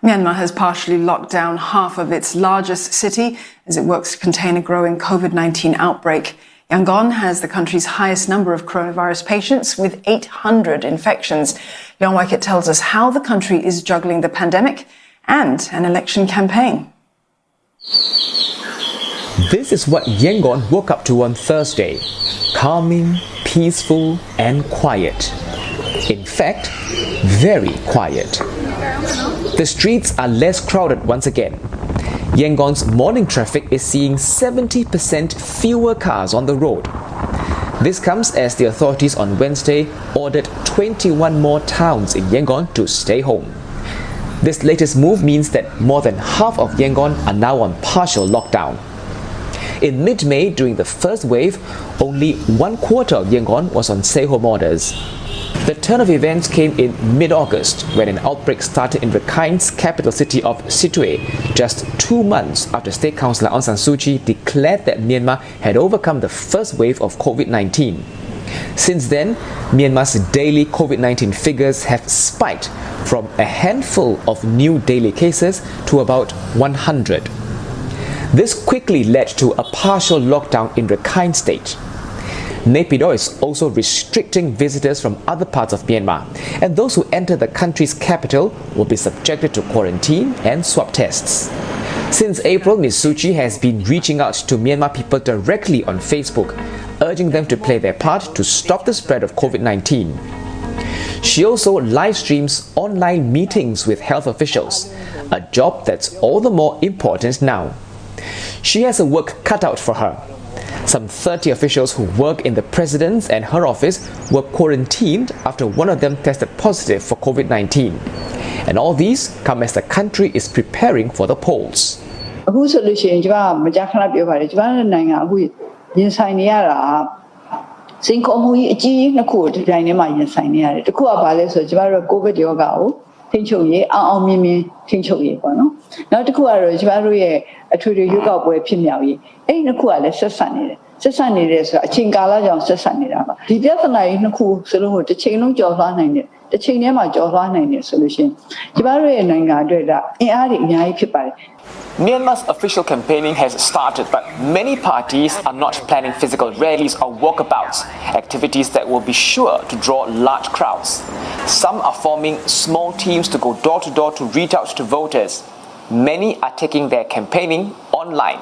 Myanmar has partially locked down half of its largest city as it works to contain a growing COVID-19 outbreak. Yangon has the country's highest number of coronavirus patients with 800 infections. Leon Waikit tells us how the country is juggling the pandemic and an election campaign. This is what Yangon woke up to on Thursday. Calming, peaceful and quiet. In fact, very quiet. The streets are less crowded once again. Yangon's morning traffic is seeing 70% fewer cars on the road. This comes as the authorities on Wednesday ordered 21 more towns in Yangon to stay home. This latest move means that more than half of Yangon are now on partial lockdown. In mid-May, during the first wave, only 1/4 of Yangon was on stay-home orders. The turn of events came in mid-August when an outbreak started in Rakhine's capital city of Sittwe, just 2 months after State Counsellor Aung San Suu Kyi declared that Myanmar had overcome the first wave of COVID-19. Since then, Myanmar's daily COVID-19 figures have spiked from a handful of new daily cases to about 100. This quickly led to a partial lockdown in Rakhine state. Naypyidaw is also restricting visitors from other parts of Myanmar, and those who enter the country's capital will be subjected to quarantine and swab tests. Since April, Ms. Suu Kyi has been reaching out to Myanmar people directly on Facebook, urging them to play their part to stop the spread of COVID-19. She also live streams online meetings with health officials, a job that's all the more important now. She has a work cut out for her. Some 30 officials who work in the president's and her office were quarantined after one of them tested positive for COVID-19. And all these come as the country is preparing for the polls. Myanmar's official campaigning has started, but many parties are not planning physical rallies or walkabouts, activities that will be sure to draw large crowds. Some are forming small teams to go door to door to reach out to voters. Many are taking their campaigning online.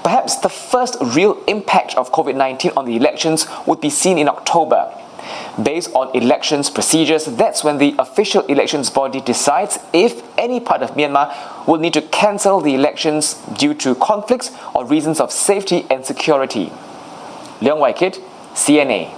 Perhaps the first real impact of COVID-19 on the elections would be seen in October. Based on elections procedures, that's when the official elections body decides if any part of Myanmar will need to cancel the elections due to conflicts or reasons of safety and security. Leon Waikit, CNA.